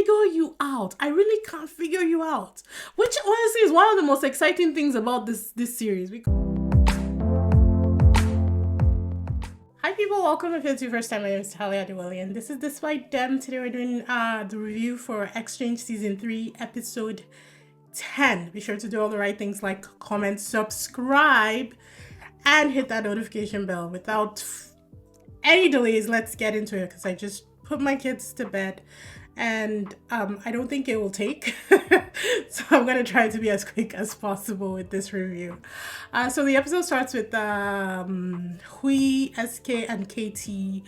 figure you out. I really can't figure you out. Which honestly is one of the most exciting things about this series. Hi people, welcome if it's your first time. My name is Talia Adewale and this is DISBYDEM. Today we're doing the review for Exchange Season 3 Episode 10. Be sure to do all the right things like comment, subscribe, and hit that notification bell. Without any delays, let's get into it because I just put my kids to bed and I don't think it will take. So I'm going to try to be as quick as possible with this review. So the episode starts with Hui, SK, and KT.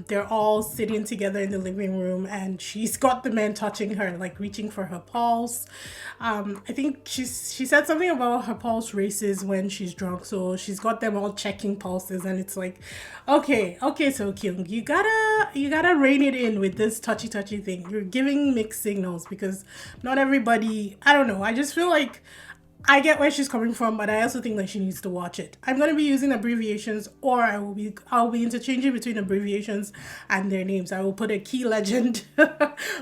They're all sitting together in the living room and she's got the men touching her, like reaching for her pulse. I think she said something about her pulse races when she's drunk, so she's got them all checking pulses and it's like, okay, so Kyung, you gotta rein it in with this touchy thing. You're giving mixed signals because not everybody, I don't know, I just feel like I get where she's coming from, but I also think that she needs to watch it. I'm going to be using abbreviations, or I'll be interchanging between abbreviations and their names. I will put a key legend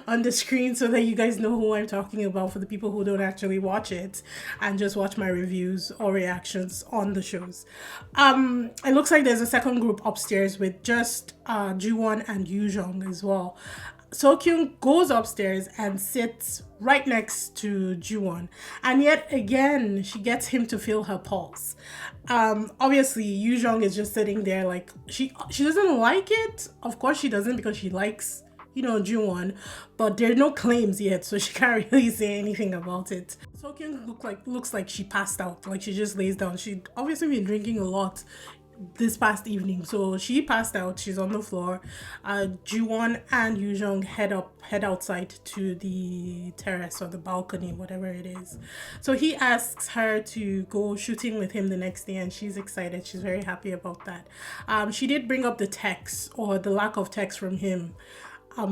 on the screen so that you guys know who I'm talking about for the people who don't actually watch it and just watch my reviews or reactions on the shows. It looks like there's a second group upstairs with just Jiwon and Yujong as well. So-kyung goes upstairs and sits right next to Jiwon, and yet again she gets him to feel her pulse. Obviously Yujong is just sitting there like she doesn't like it. Of course she doesn't, because she likes, you know, Jiwon, but there are no claims yet, so she can't really say anything about it. So-kyung looks like she passed out, like she just lays down. She obviously been drinking a lot this past evening, so she passed out. She's on the floor. Jiwon and Yujong head outside to the terrace or the balcony, whatever it is. So he asks her to go shooting with him the next day and she's excited. She's very happy about that. She did bring up the text, or the lack of text from him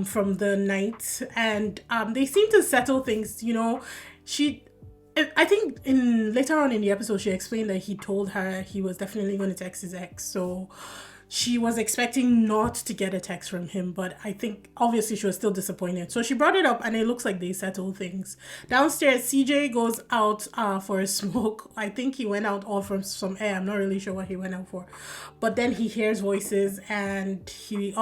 from the night, and they seem to settle things, you know. I think later on in the episode, she explained that he told her he was definitely going to text his ex. So she was expecting not to get a text from him, but I think obviously she was still disappointed. So she brought it up and it looks like they settled things. Downstairs, CJ goes out for a smoke. I think he went out all from some air. I'm not really sure what he went out for. But then he hears voices and he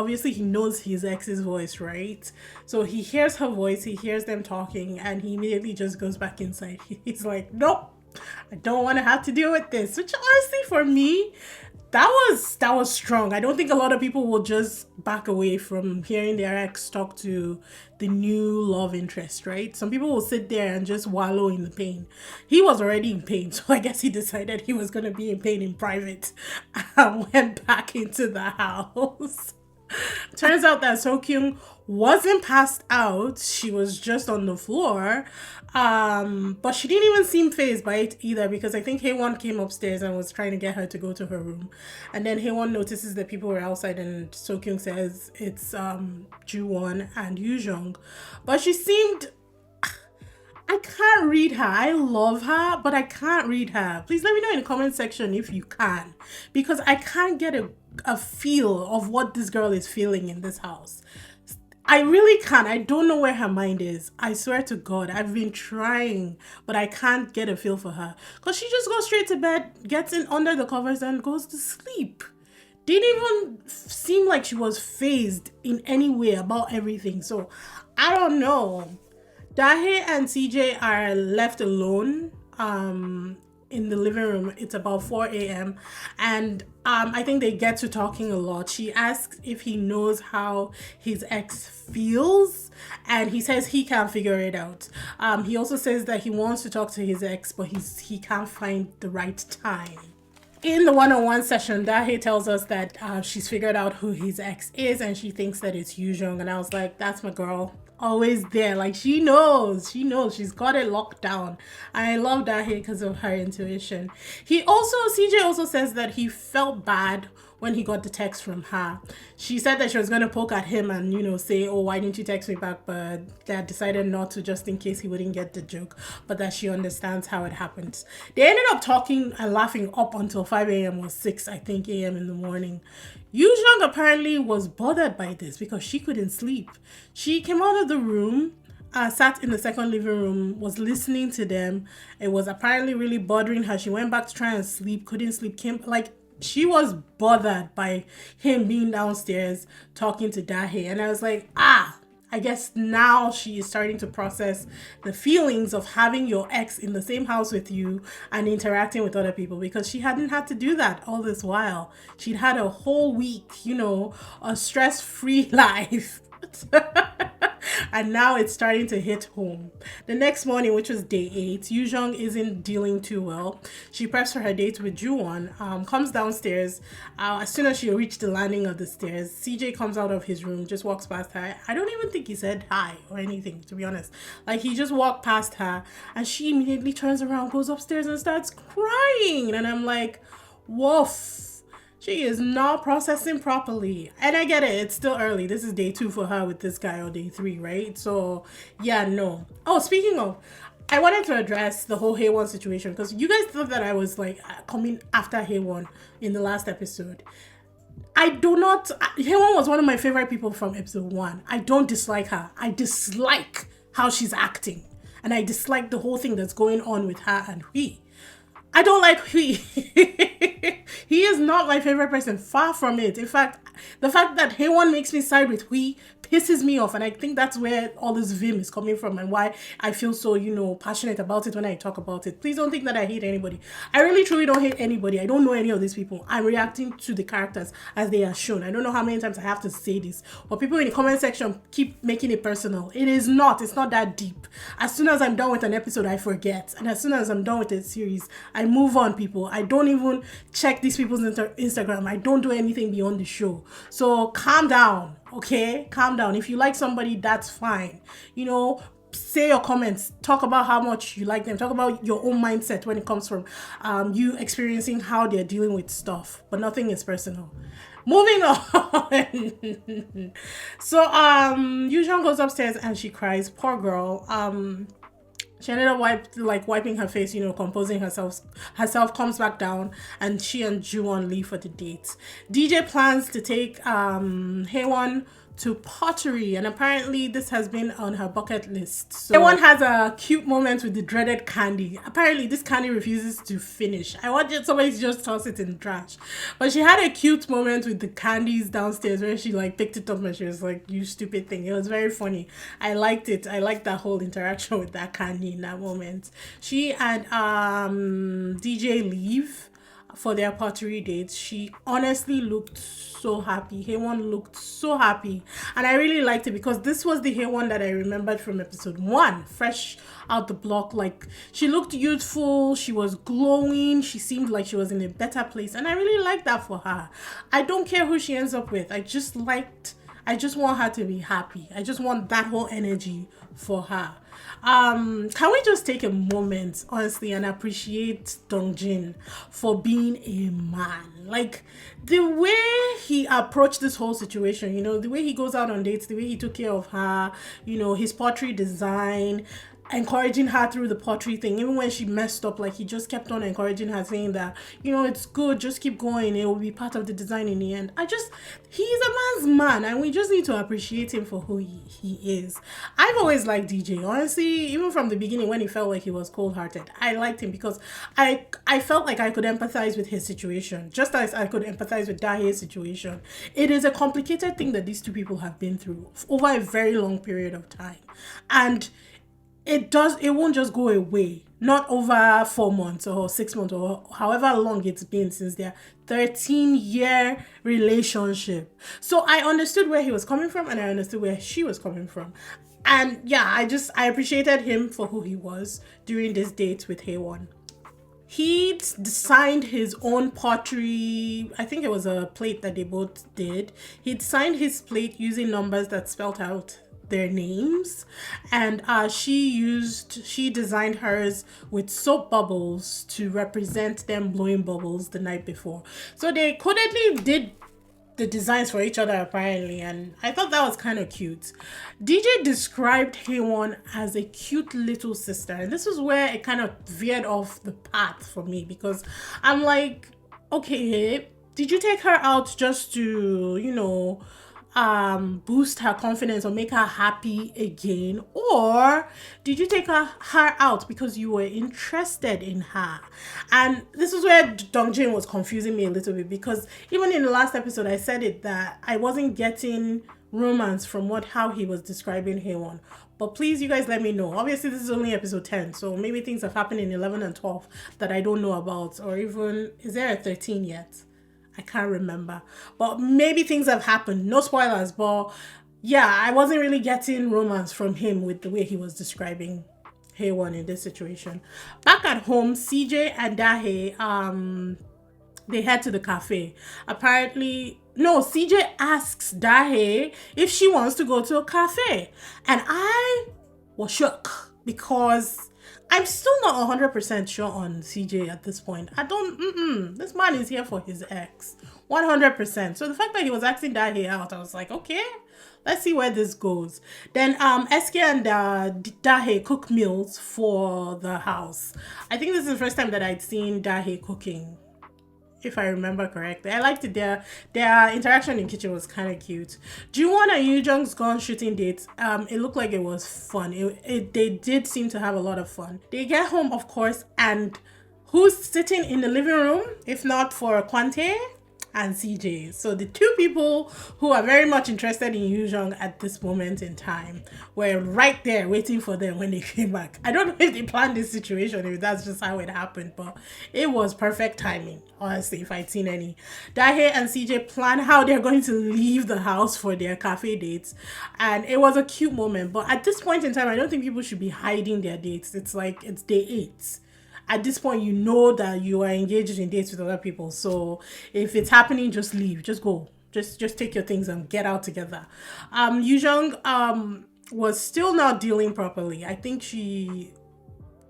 knows his ex's voice, right? So he hears her voice, he hears them talking, and he immediately just goes back inside. He's like, nope, I don't want to have to deal with this. Which honestly for me, that was strong. I don't think a lot of people will just back away from hearing their ex talk to the new love interest, right? Some people will sit there and just wallow in the pain. He was already in pain, so I guess he decided he was going to be in pain in private and went back into the house. Turns out that So-kyung wasn't passed out. She was just on the floor. But she didn't even seem fazed by it either, because I think Haewon came upstairs and was trying to get her to go to her room. And then Haewon notices that people were outside and So-kyung says it's Jiwon and Yujong. But she seemed... I can't read her. I love her, but I can't read her. Please let me know in the comment section if you can, because I can't get a feel of what this girl is feeling in this house. I really can't. I don't know where her mind is. I swear to God, I've been trying, but I can't get a feel for her. Because she just goes straight to bed, gets in under the covers and goes to sleep. Didn't even seem like she was fazed in any way about everything. So, I don't know. Dahae and CJ are left alone in the living room. It's about 4 a.m. and I think they get to talking a lot. She asks if he knows how his ex feels and he says he can't figure it out. He also says that he wants to talk to his ex, but he can't find the right time. In the one-on-one session, Dahae tells us that she's figured out who his ex is and she thinks that it's Yujong, and I was like, that's my girl. Always there, like she knows, she's got it locked down. And I love Dahae because of her intuition. CJ also says that he felt bad when he got the text from her. She said that she was going to poke at him and, you know, say, oh, why didn't you text me back? But that decided not to, just in case he wouldn't get the joke, but that she understands how it happens. They ended up talking and laughing up until 5 a.m. or 6, I think, a.m. in the morning. Yoo apparently was bothered by this because she couldn't sleep. She came out of the room, sat in the second living room, was listening to them. It was apparently really bothering her. She went back to try and sleep, couldn't sleep. She was bothered by him being downstairs talking to Dahe. And I was like, I guess now she is starting to process the feelings of having your ex in the same house with you and interacting with other people, because she hadn't had to do that all this while. She'd had a whole week, a stress-free life. And now it's starting to hit home. The next morning, which was day 8, Yoo isn't dealing too well. She preps for her date with Juwon, comes downstairs. As soon as she reached the landing of the stairs, CJ comes out of his room, just walks past her. I don't even think he said hi or anything, to be honest. Like, he just walked past her and she immediately turns around, goes upstairs and starts crying. And I'm like, woof. She is not processing properly. And I get it. It's still early. This is day 2 for her with this guy, or day 3, right? So, yeah, no. Oh, speaking of, I wanted to address the whole Haewon situation, because you guys thought that I was, like, coming after Haewon in the last episode. Haewon was one of my favorite people from episode 1. I don't dislike her. I dislike how she's acting. And I dislike the whole thing that's going on with her and Hui. I don't like Hui. He is not my favorite person. Far from it. In fact, the fact that Haewon makes me side with Hui pisses me off. And I think that's where all this vim is coming from and why I feel so, passionate about it when I talk about it. Please don't think that I hate anybody. I really, truly don't hate anybody. I don't know any of these people. I'm reacting to the characters as they are shown. I don't know how many times I have to say this, but people in the comment section keep making it personal. It is not. It's not that deep. As soon as I'm done with an episode, I forget. And as soon as I'm done with a series, I move on, people. I don't even check these people's Instagram. I don't do anything beyond the show. So calm down, okay? Calm down. If you like somebody, that's fine. Say your comments. Talk about how much you like them. Talk about your own mindset when it comes from you experiencing how they're dealing with stuff. But nothing is personal. Moving on. So Yoo goes upstairs and she cries. Poor girl. She ended up wiping her face, composing herself, comes back down, and she and Juwon leave for the date. DJ plans to take Haewon to pottery, and apparently this has been on her bucket list. So Haewon has a cute moment with the dreaded candy. Apparently this candy refuses to finish. I wanted somebody to just toss it in the trash, but she had a cute moment with the candies downstairs where she picked it up and she was like, you stupid thing. It was very funny. I liked it. I liked that whole interaction with that candy in that moment. She and DJ leave for their pottery dates. She honestly looked so happy. Haewon looked so happy, and I really liked it because this was the Haewon that I remembered from episode 1, fresh out the block. She looked youthful, she was glowing, she seemed like she was in a better place, and I really liked that for her. I don't care who she ends up with. I just want her to be happy. I just want that whole energy for her. Can we just take a moment, honestly, and appreciate Dongjin for being a man? The way he approached this whole situation, the way he goes out on dates, the way he took care of her, his pottery design, encouraging her through the pottery thing. Even when she messed up, he just kept on encouraging her, saying that, it's good, just keep going, it will be part of the design in the end. He's a man's man, and we just need to appreciate him for who he is. I've always liked DJ, honestly, even from the beginning when he felt like he was cold-hearted. I liked him because I felt like I could empathize with his situation, just as I could empathize with Dahe's situation. It is a complicated thing that these two people have been through over a very long period of time, and it won't just go away, not over 4 months or 6 months or however long it's been since their 13-year relationship. So I understood where he was coming from, and I understood where she was coming from. And yeah, I appreciated him for who he was during this date with Haewon. He designed his own pottery. I think it was a plate that they both did. He designed his plate using numbers that spelled out their names, and she designed hers with soap bubbles to represent them blowing bubbles the night before. So they codedly did the designs for each other apparently, and I thought that was kind of cute. DJ described Haewon as a cute little sister, and this is where it kind of veered off the path for me, because I'm like, okay, did you take her out just to, boost her confidence or make her happy again? Or did you take her out because you were interested in her? And this is where Dongjin was confusing me a little bit, because even in the last episode, I said it that I wasn't getting romance from how he was describing Haewon. But please, you guys let me know. Obviously, this is only episode 10, so maybe things have happened in 11 and 12 that I don't know about. Or even, is there a 13 yet? I can't remember. But maybe things have happened. No spoilers, but yeah, I wasn't really getting romance from him with the way he was describing Haewon in this situation. Back at home, CJ and Dahae, they head to the cafe. Apparently, no, CJ asks Dahae if she wants to go to a cafe. And I was shook because I'm still not 100% sure on CJ at this point. This man is here for his ex. 100%. So the fact that he was asking Dahae out, I was like, okay, let's see where this goes. Then SK and Dahae cook meals for the house. I think this is the first time that I'd seen Dahae cooking, if I remember correctly. I liked it. Their interaction in the kitchen was kind of cute. Jungwon and Yoo-jung's gone shooting dates. It looked like it was fun. They did seem to have a lot of fun. They get home, of course, and who's sitting in the living room, if not for Kwante and CJ? So the two people who are very much interested in Yoo-jung at this moment in time were right there waiting for them when they came back. I don't know if they planned this situation, if that's just how it happened, but it was perfect timing, honestly, if I'd seen any. Dahae and CJ plan how they're going to leave the house for their cafe dates, and it was a cute moment. But at this point in time, I don't think people should be hiding their dates. It's like, it's day 8. At this point, you know that you are engaged in dates with other people. So if it's happening, just leave. Just go. Just take your things and get out together. Yoo-jung was still not dealing properly. I think she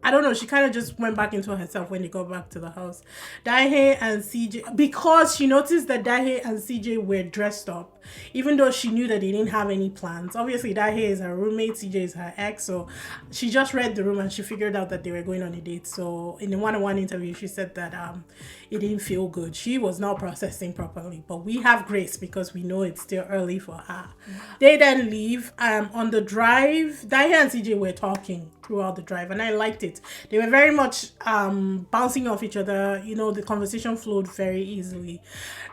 kind of just went back into herself when they got back to the house. Dahae and CJ, because she noticed that Dahae and CJ were dressed up, even though she knew that they didn't have any plans. Obviously, Dahae is her roommate, CJ is her ex, so she just read the room and she figured out that they were going on a date. So in the one-on-one interview, she said that it didn't feel good. She was not processing properly, but we have grace because we know it's still early for her. They then leave. On the drive, Dahae and CJ were talking throughout the drive, and I liked it. They were very much bouncing off each other. The conversation flowed very easily.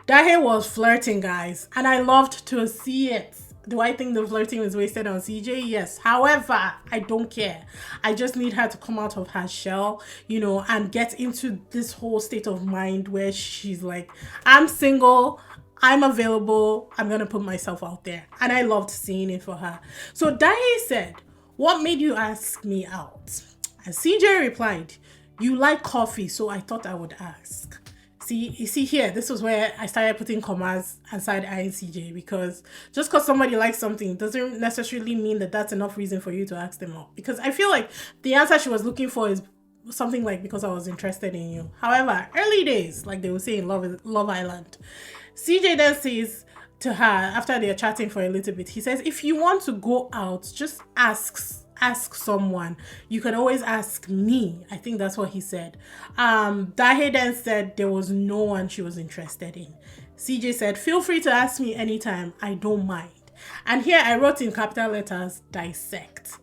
Dahae was flirting, guys, and I loved to see it. Do I think the flirting was wasted on CJ? Yes. However, I don't care. I just need her to come out of her shell, and get into this whole state of mind where she's like, I'm single, I'm available, I'm gonna put myself out there. And I loved seeing it for her. So Dahae said, what made you ask me out? And CJ replied, you like coffee, so I thought I would ask. You see here, this was where I started putting commas and side-eyeing CJ, because just because somebody likes something doesn't necessarily mean that that's enough reason for you to ask them out. Because I feel like the answer she was looking for is something like, because I was interested in you. However, early days, like they would say in Love Island, CJ then says to her, after they're chatting for a little bit, he says, if you want to go out, just ask someone. You can always ask me. I think that's what he said. Dahae then said there was no one she was interested in. CJ said, feel free to ask me anytime. I don't mind. And here I wrote in capital letters, dissect.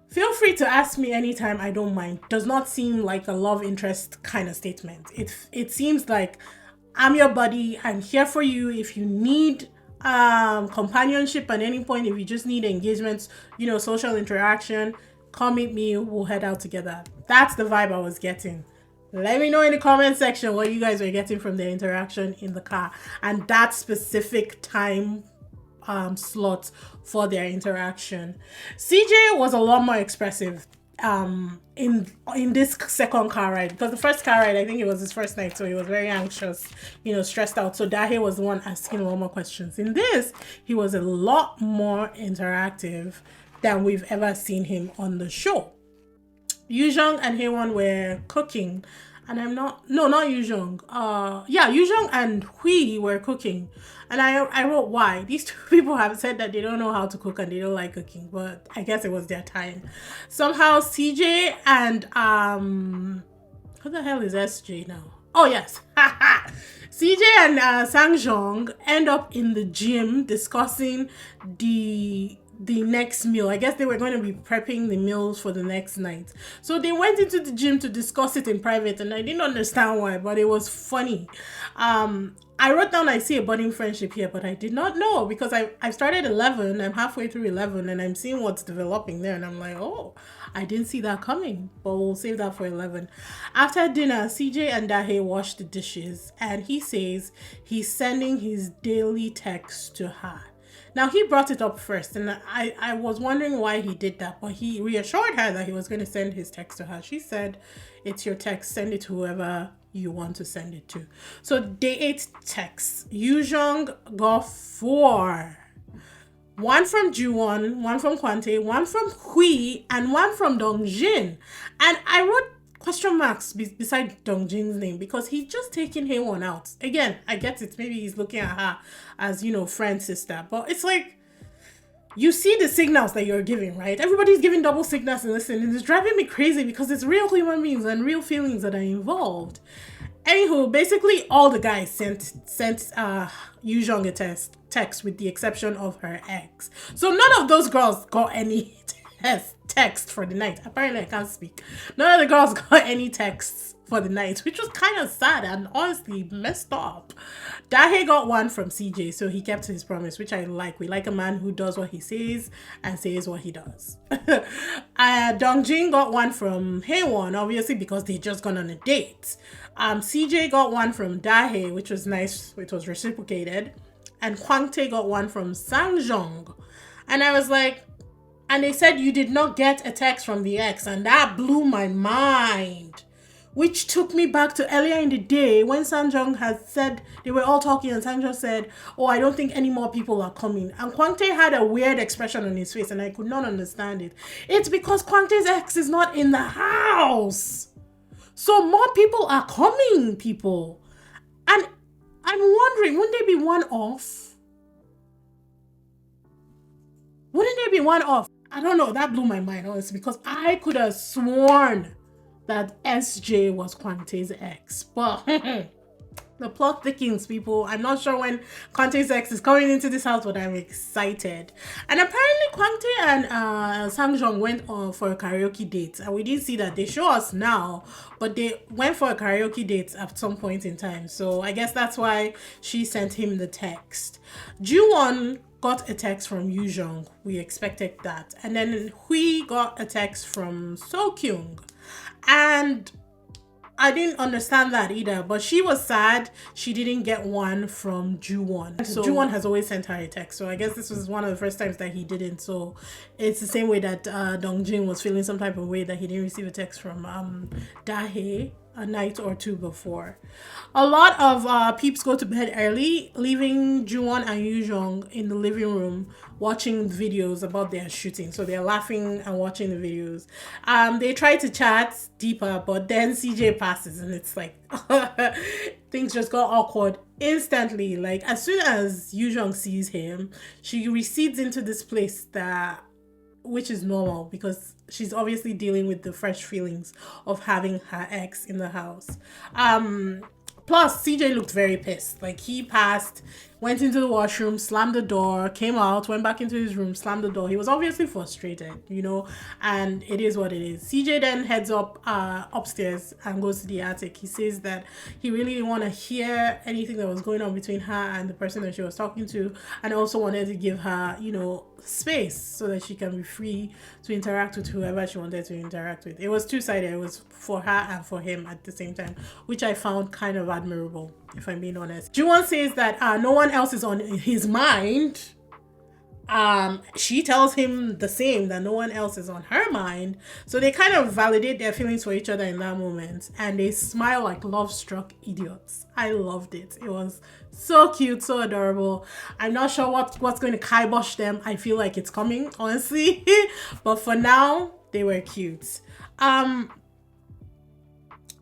Feel free to ask me anytime. I don't mind. Does not seem like a love interest kind of statement. It seems like I'm your buddy. I'm here for you. If you need companionship at any point, if you just need engagements, social interaction, come meet me, we'll head out together. That's the vibe I was getting. Let me know in the comment section what you guys were getting from the interaction in the car and that specific time slot for their interaction. CJ was a lot more expressive in this second car ride, because the first car ride, I think it was his first night, so he was very anxious, stressed out. So Dahae was the one asking a lot more questions. In this, he was a lot more interactive than we've ever seen him on the show. Yoo-jung and Haewon were cooking, and not Yoo-jung. Yoo-jung and Hui were cooking. And I wrote why. These two people have said that they don't know how to cook and they don't like cooking, but I guess it was their time. Somehow CJ and who the hell is SJ now? Oh yes. CJ and Sangjong end up in the gym discussing the next meal. I guess they were going to be prepping the meals for the next night. So they went into the gym to discuss it in private, and I didn't understand why, but it was funny. I wrote down I see a budding friendship here, but I did not know because I started 11. I'm halfway through 11, and I'm seeing what's developing there, and I'm like, oh, I didn't see that coming, but we'll save that for 11. After dinner, CJ and Dahe wash the dishes, and he says he's sending his daily text to her. Now, he brought it up first, and I was wondering why he did that, but he reassured her that he was going to send his text to her. She said, it's your text, send it to whoever you want to send it to. So, day 8 texts. Yujong got 4. One from Juwon, one from Kwante, one from Hui, and one from Dongjin. And I wrote question marks beside Dongjin's name because he's just taking Haewon out. Again, I get it. Maybe he's looking at her as, friend, sister. But it's like, you see the signals that you're giving, right? Everybody's giving double signals and listen. And it's driving me crazy because it's real human beings and real feelings that are involved. Anywho, basically all the guys sent Yujong a text with the exception of her ex. So none of those girls got any text for the night. Apparently I can't speak. None of the girls got any texts for the night, which was kind of sad and honestly messed up. Dahe got one from CJ, so he kept his promise, which I like. We like a man who does what he says and says what he does. Dongjin got one from Haewon, obviously because they just gone on a date. CJ got one from Dahe, which was nice, which was reciprocated. And Kwangtae got one from Sangjong. And I was like, and they said you did not get a text from the ex, and that blew my mind. Which took me back to earlier in the day when Sanjong had said, they were all talking and Sanjong said, oh, I don't think any more people are coming. And Kwangtae had a weird expression on his face and I could not understand it. It's because Kwangtae's ex is not in the house. So more people are coming, people. And I'm wondering, wouldn't there be one off? Wouldn't there be one off? I don't know, that blew my mind, honestly, because I could have sworn that SJ was Kwangtae's ex. But the plot thickens, people. I'm not sure when Kwangtae's ex is coming into this house, but I'm excited. And apparently Kwangtae and Sangjong went for a karaoke date. And we didn't see that. They show us now, but they went for a karaoke date at some point in time. So I guess that's why she sent him the text. Juwon got a text from Yujong. We expected that. And then Hui got a text from Sokyung. And I didn't understand that either, but she was sad she didn't get one from Juwon. So Juwon has always sent her a text, so I guess this was one of the first times that he didn't. So it's the same way that Dongjin was feeling some type of way that he didn't receive a text from Dahe a night or two before. A lot of peeps go to bed early, leaving Juwon and Yujong in the living room watching videos about their shooting. So they're laughing and watching the videos. They try to chat deeper, but then CJ passes and it's like things just got awkward instantly. Like as soon as Yujong sees him, she recedes into this place which is normal because she's obviously dealing with the fresh feelings of having her ex in the house. Plus, CJ looked very pissed. Like, he passed, went into the washroom, slammed the door, came out, went back into his room, slammed the door. He was obviously frustrated, and it is what it is. CJ then heads up upstairs and goes to the attic. He says that he really didn't want to hear anything that was going on between her and the person that she was talking to, and also wanted to give her, space so that she can be free to interact with whoever she wanted to interact with. It was two-sided. It was for her and for him at the same time, which I found kind of admirable, if I'm being honest. Juwon says that no one else is on his mind. She tells him the same, that no one else is on her mind. So they kind of validate their feelings for each other in that moment, and they smile like love-struck idiots. I loved it. It was so cute, so adorable. I'm not sure what's going to kibosh them. I feel like it's coming, honestly. But for now, they were cute.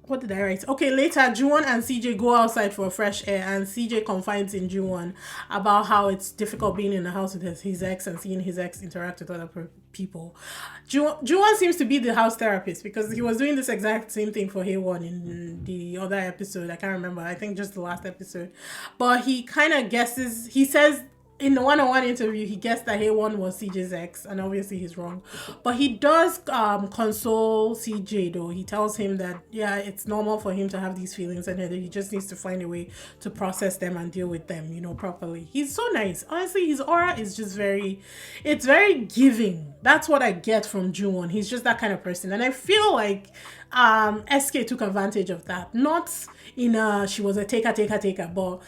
what did I write? Okay, later, Juwon and CJ go outside for fresh air, and CJ confides in Juwon about how it's difficult being in the house with his ex and seeing his ex interact with other people. Juwon seems to be the house therapist because he was doing this exact same thing for Haewon in the other episode. I can't remember. I think just the last episode. But he kind of guesses, he says in the one-on-one interview, he guessed that Haewon was CJ's ex, and obviously he's wrong. But he does console CJ though. He tells him that, yeah, it's normal for him to have these feelings and that he just needs to find a way to process them and deal with them, you know, properly. He's so nice. Honestly, his aura is just it's very giving. That's what I get from Juwon. He's just that kind of person. And I feel like SK took advantage of that. Not in she was a taker, but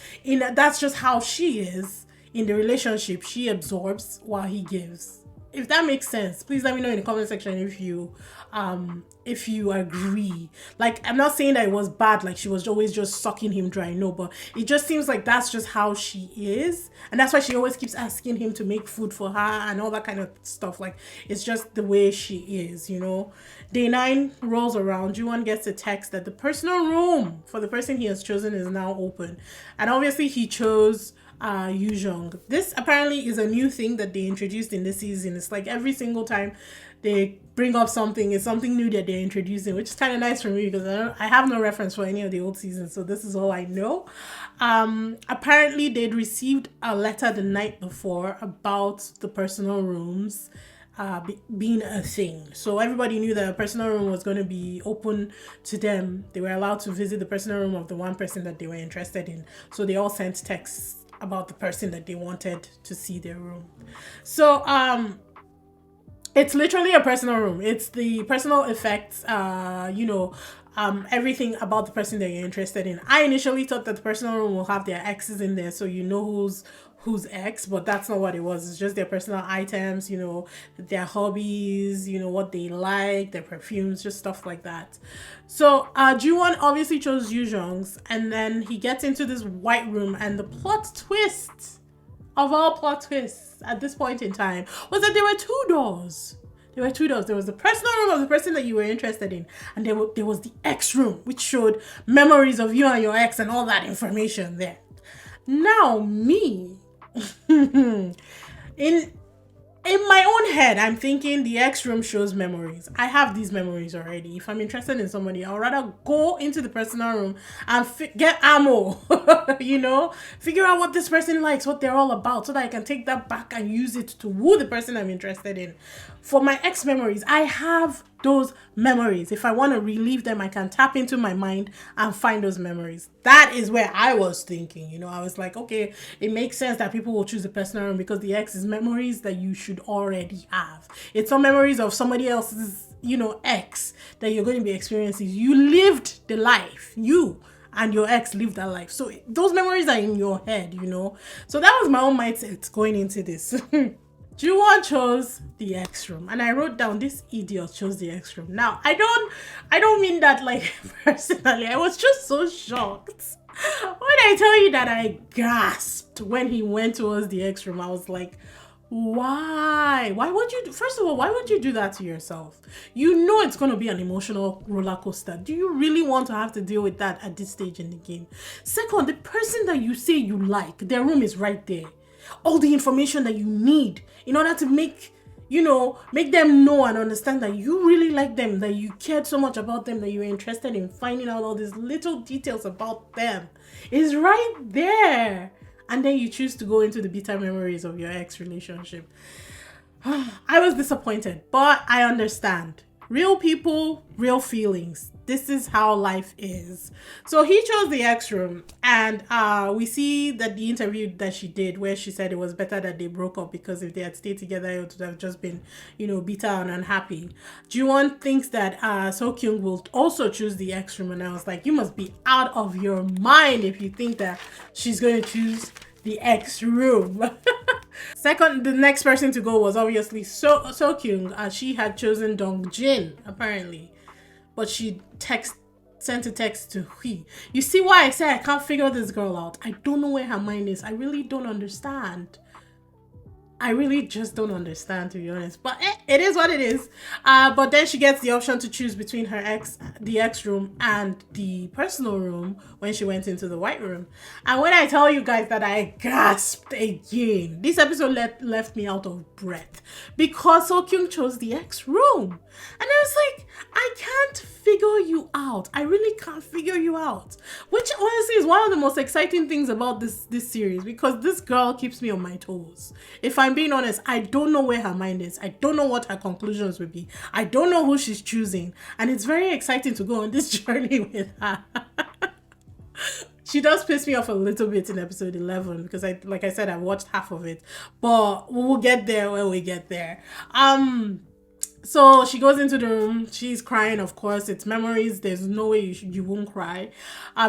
that's just how she is. In the relationship, she absorbs while he gives. If that makes sense, please let me know in the comment section if you agree. Like, I'm not saying that it was bad, like she was always just sucking him dry, no, but it just seems like that's just how she is, and that's why she always keeps asking him to make food for her and all that kind of stuff. Like, it's just the way she is, you know. Day 9 rolls around. Juwon gets a text that the personal room for the person he has chosen is now open, and obviously he chose Yoo-jung. This apparently is a new thing that they introduced in this season. It's like every single time they bring up something, it's something new that they're introducing, which is kind of nice for me because I have no reference for any of the old seasons, so this is all I know. Apparently they'd received a letter the night before about the personal rooms being a thing. So everybody knew that a personal room was going to be open to them. They were allowed to visit the personal room of the one person that they were interested in. So they all sent texts about the person that they wanted to see their room. So it's literally a personal room. It's the personal effects, everything about the person that you're interested in. I initially thought that the personal room will have their exes in there, so you know who's ex, but that's not what it was. It's just their personal items, you know, their hobbies, you know, what they like, their perfumes, just stuff like that. So Juwon obviously chose Yoo-jung's, and then he gets into this white room, and the plot twist of all plot twists at this point in time was that there were two doors. There were two doors. There was the personal room of the person that you were interested in, and there was the ex room, which showed memories of you and your ex and all that information there. Now me, in my own head, I'm thinking the X room shows memories. I have these memories already. If I'm interested in somebody, I'll rather go into the personal room and get ammo, you know, figure out what this person likes, what they're all about, so that I can take that back and use it to woo the person I'm interested in. For my ex memories, I have those memories. If I want to relive them, I can tap into my mind and find those memories. That is where I was thinking, you know. I was like, okay, it makes sense that people will choose the personal room because the ex is memories that you should already have. It's not memories of somebody else's, you know, ex that you're going to be experiencing. You lived the life. You and your ex lived that life. So those memories are in your head, you know. So that was my own mindset going into this. Juwon chose the X room, and I wrote down this idiot chose the X room. Now I don't mean that like personally. I was just so shocked when I tell you that I gasped when he went towards the X room. I was like, why would you, first of all, why would you do that to yourself? You know it's going to be an emotional roller coaster. Do you really want to have to deal with that at this stage in the game? Second, the person that you say you like, their room is right there. All the information that you need in order to make them know and understand that you really like them, that you cared so much about them, that you were interested in finding out all these little details about them is right there. And then you choose to go into the bitter memories of your ex relationship. I was disappointed, but I understand. Real people, real feelings. This is how life is. So he chose the X room, and we see that the interview that she did, where she said it was better that they broke up because if they had stayed together, it would have just been, you know, bitter and unhappy. Juwon thinks that So-kyung will also choose the X room, and I was like, you must be out of your mind if you think that she's going to choose the X room. Second, the next person to go was obviously So-kyung. She had chosen Dong-jin, apparently. But she sent a text to Hui. You see why I say I can't figure this girl out? I don't know where her mind is. I really don't understand. I really just don't understand, to be honest. But it is what it is. But then she gets the option to choose between the ex room, and the personal room when she went into the white room. And when I tell you guys that I gasped again, this episode left me out of breath because So Kyung chose the ex room. And I was like, I can't figure you out. I really can't figure you out. Which honestly is one of the most exciting things about this series, because this girl keeps me on my toes. If I'm being honest, I don't know where her mind is. I don't know what her conclusions would be. I don't know who she's choosing. And it's very exciting to go on this journey with her. She does piss me off a little bit in episode 11 because like I said, I watched half of it. But we'll get there when we get there. So she goes into the room. She's crying, of course. It's memories. There's no way you won't cry.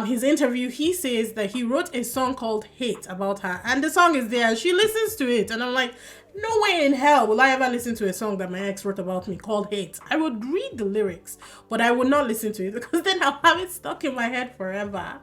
His interview, he says that he wrote a song called Hate about her. And the song is there. She listens to it. And I'm like, no way in hell will I ever listen to a song that my ex wrote about me called Hate. I would read the lyrics, but I would not listen to it because then I'll have it stuck in my head forever.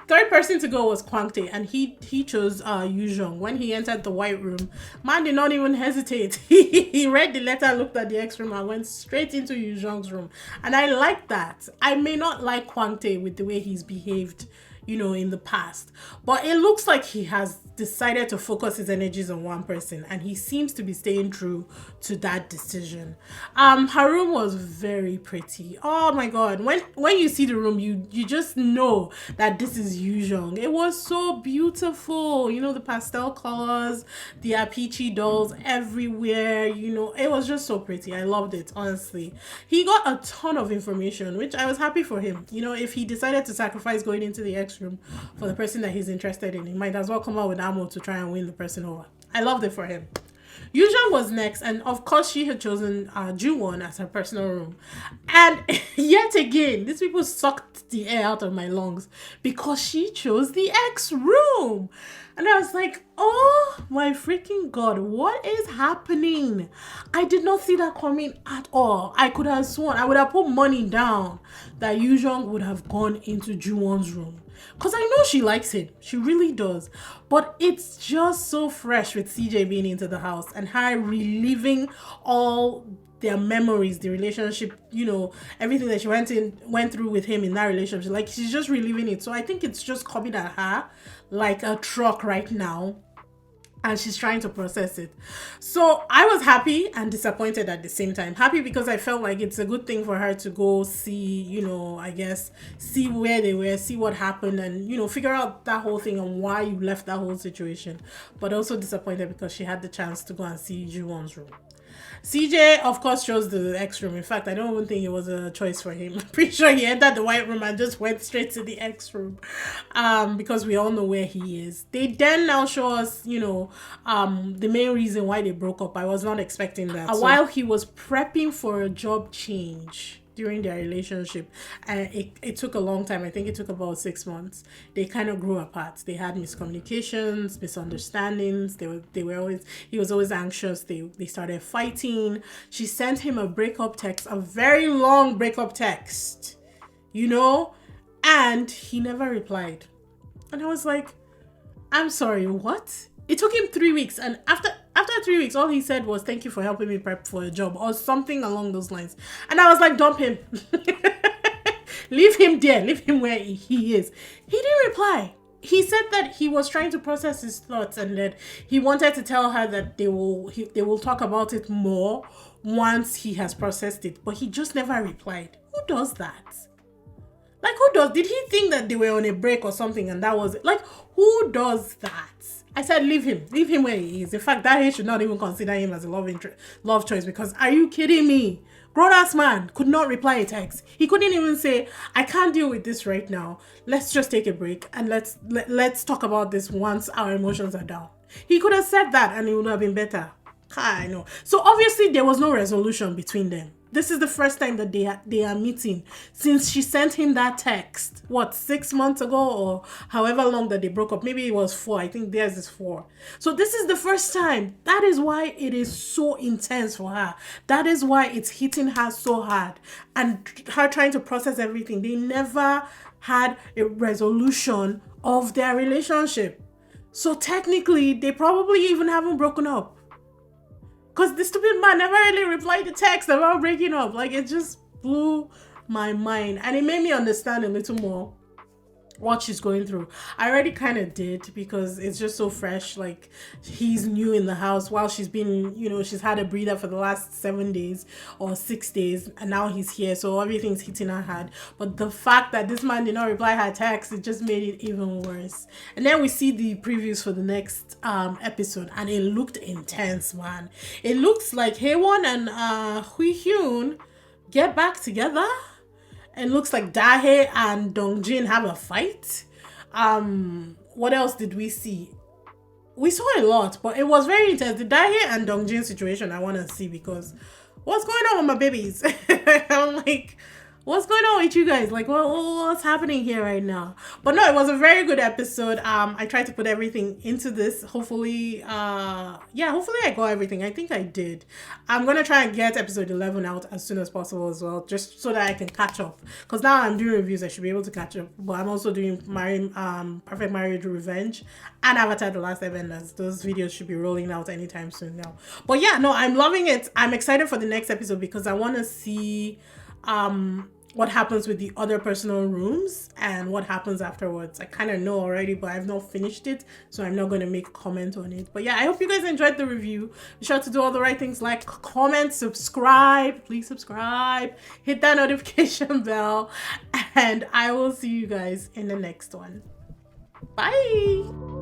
Third person to go was Kwang Tae, and he chose Yu Jung. When he entered the white room, man did not even hesitate. He read the letter, looked at the ex room, and went straight into Yu Jung's room. And I like that. I may not like Kwang Tae with the way he's behaved, in the past, but it looks like he has decided to focus his energies on one person, and he seems to be staying true to that decision. Her room was very pretty. Oh my god, when you see the room, you just know that this is Yu Jung. It was so beautiful, the pastel colors, the peachy dolls everywhere, it was just so pretty. I loved it, honestly. He got a ton of information, which I was happy for him. If he decided to sacrifice going into the ex room for the person that he's interested in, he might as well come out with ammo to try and win the person over. I loved it for him. Yu Jung was next, and of course she had chosen Ju-won as her personal room. And yet again, these people sucked the air out of my lungs because she chose the ex room. And I was like, oh my freaking god, what is happening? I did not see that coming at all. I could have sworn, I would have put money down that Yu Jung would have gone into Ju-won's room. Because I know she likes him. She really does. But it's just so fresh with CJ being into the house and her reliving all their memories, the relationship, everything that she went through with him in that relationship. Like, she's just reliving it. So I think it's just coming at her like a truck right now. And she's trying to process it. So I was happy and disappointed at the same time. Happy because I felt like it's a good thing for her to go see, see where they were, see what happened, and, figure out that whole thing and why you left that whole situation. But also disappointed because she had the chance to go and see Ju-won's room. CJ, of course, chose the X room. In fact, I don't even think it was a choice for him. I'm pretty sure he entered the white room and just went straight to the X room, because we all know where he is. They then now show us, the main reason why they broke up. I was not expecting that. While he was prepping for a job change during their relationship, and it took a long time. I think it took about 6 months. They kind of grew apart. They had miscommunications, misunderstandings. He was always anxious. They started fighting. She sent him a breakup text, a very long breakup text, and he never replied. And I was like, I'm sorry, what? It took him 3 weeks, and after 3 weeks, all he said was, thank you for helping me prep for a job, or something along those lines. And I was like, dump him. Leave him there. Leave him where he is. He didn't reply. He said that he was trying to process his thoughts and that he wanted to tell her that they will talk about it more once he has processed it. But he just never replied. Who does that? Like, who does? Did he think that they were on a break or something and that was it? Like, who does that? I said, leave him where he is. In fact, that he should not even consider him as a love choice, because are you kidding me? Grown-ass man could not reply a text. He couldn't even say, I can't deal with this right now. Let's just take a break and let's talk about this once our emotions are down. He could have said that and it would have been better. I know. So obviously there was no resolution between them. This is the first time that they are meeting since she sent him that text, 6 months ago, or however long that they broke up. Maybe it was 4. I think theirs is 4. So this is the first time. That is why it is so intense for her. That is why it's hitting her so hard. And her trying to process everything. They never had a resolution of their relationship. So technically, they probably even haven't broken up. because the stupid man never really replied to text about breaking up. Like, it just blew my mind, and it made me understand a little more what she's going through. I already kind of did, because it's just so fresh. Like, he's new in the house while she's been, she's had a breather for the last 7 days or 6 days, and now he's here, so everything's hitting her hard. But the fact that this man did not reply her text, it just made it even worse. And then we see the previews for the next episode, and it looked intense, man. It looks like Haewon and Hui Hyun get back together. It looks like Dahae and Dongjin have a fight. What else did we see? We saw a lot, but it was very intense. The Dahae and Dongjin situation I want to see, because what's going on with my babies? I'm like, what's going on with you guys? Like, what's happening here right now? But no, it was a very good episode. I tried to put everything into this. Hopefully, hopefully I got everything. I think I did. I'm going to try and get episode 11 out as soon as possible as well, just so that I can catch up. Because now I'm doing reviews, I should be able to catch up. But I'm also doing Perfect Marriage Revenge and Avatar The Last Airbender. Those videos should be rolling out anytime soon now. But yeah, no, I'm loving it. I'm excited for the next episode, because I want to see what happens with the other personal rooms and what happens afterwards. I kind of know already, but I've not finished it, so I'm not going to make a comment on it. But yeah, I hope you guys enjoyed the review. Be sure to do all the right things, like, comment, subscribe. Please subscribe. Hit that notification bell. And I will see you guys in the next one. Bye!